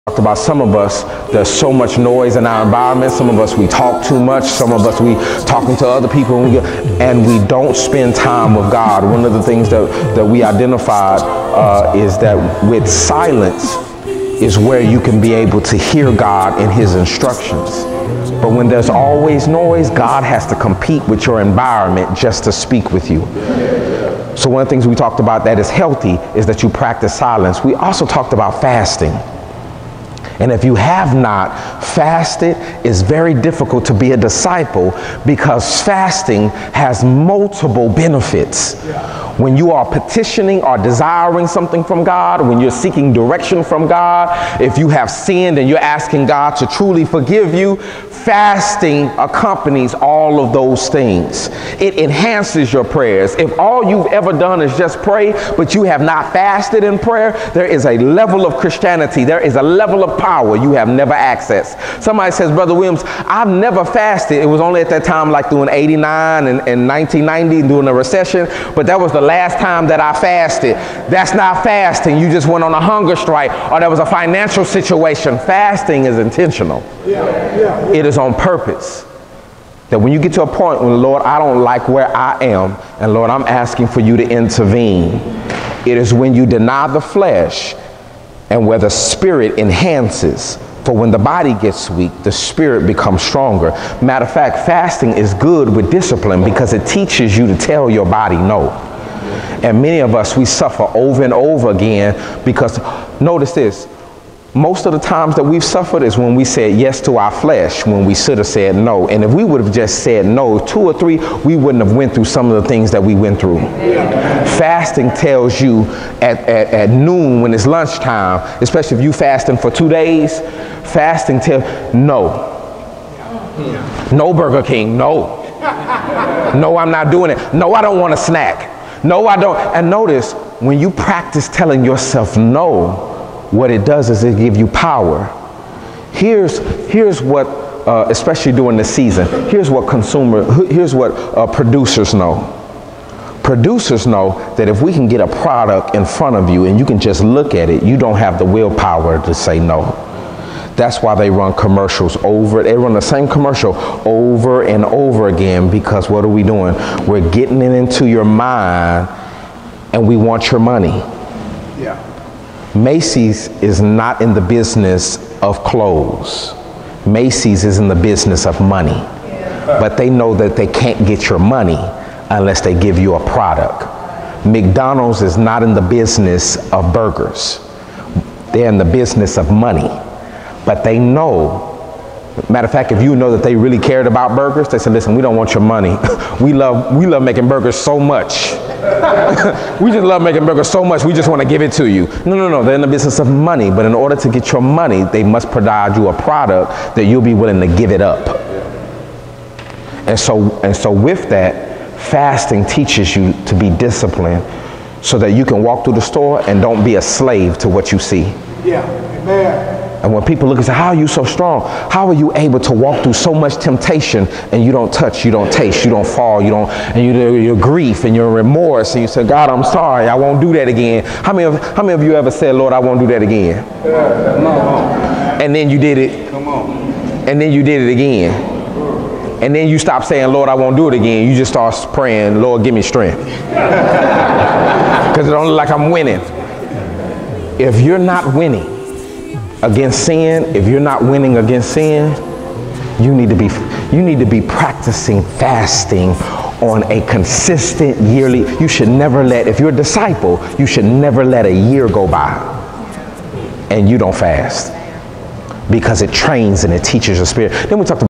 About some of us, there's so much noise in our environment. Some of us, we talk too much. Some of us, we talking to other people, and we don't spend time with God. One of the things that we identified is that with silence is where you can be able to hear God in his instructions. But when there's always noise, God has to compete with your environment just to speak with you. So one of the things we talked about that is healthy is that you practice silence. We also talked about fasting. And if you have not fasted, it's very difficult to be a disciple because fasting has multiple benefits. When you are petitioning or desiring something from God, when you're seeking direction from God, if you have sinned and you're asking God to truly forgive you, fasting accompanies all of those things. It enhances your prayers. If all you've ever done is just pray, but you have not fasted in prayer, there is a level of Christianity, there is a level of power you have never accessed. Somebody says, Brother Williams, I've never fasted. It was only at that time like doing 89 and 1990 during the recession, but that was the last time that I fasted. That's not fasting. You just went on a hunger strike or there was a financial situation. Fasting is intentional. It is on purpose. That when you get to a point when, Lord, I don't like where I am, and Lord, I'm asking for you to intervene. It is when you deny the flesh and where the spirit enhances. For when the body gets weak, the spirit becomes stronger. Matter of fact, fasting is good with discipline because it teaches you to tell your body no. And many of us, we suffer over and over again because, notice this, most of the times that we've suffered is when we said yes to our flesh, when we should have said no. And if we would have just said no, 2 or 3, we wouldn't have went through some of the things that we went through. Fasting tells you at noon when it's lunchtime, especially if you fasting for 2 days, fasting tells no. No Burger King, no. No, I'm not doing it. No, I don't want a snack. No, I don't. And notice, when you practice telling yourself no, what it does is it gives you power. Here's what, especially during the season, here's what producers know. Producers know that if we can get a product in front of you and you can just look at it, you don't have the willpower to say no. That's why they run commercials they run the same commercial over and over again, because what are we doing? We're getting it into your mind and we want your money. Yeah. Macy's is not in the business of clothes. Macy's is in the business of money. Yeah. But they know that they can't get your money unless they give you a product. McDonald's is not in the business of burgers. They're in the business of money. But they know, matter of fact, if you know that they really cared about burgers, they said, listen, we don't want your money. we love making burgers so much. We just love making burgers so much, we just want to give it to you. No, they're in the business of money. But in order to get your money, they must provide you a product that you'll be willing to give it up. And so with that, fasting teaches you to be disciplined so that you can walk through the store and don't be a slave to what you see. Yeah, amen. And when people look and say, how are you so strong? How are you able to walk through so much temptation and you don't touch, you don't taste, you don't fall, your grief and your remorse, and you say, God, I'm sorry, I won't do that again. How many of you ever said, Lord, I won't do that again? And then you did it. And then you did it again. And then you stop saying, Lord, I won't do it again. You just start praying, Lord, give me strength. Because it don't look like I'm winning. If you're not winning against sin, if you're not winning against sin, you need to be practicing fasting on a consistent yearly. You should never if you're a disciple, you should never let a year go by and you don't fast, because it trains and it teaches your spirit. Then we talked about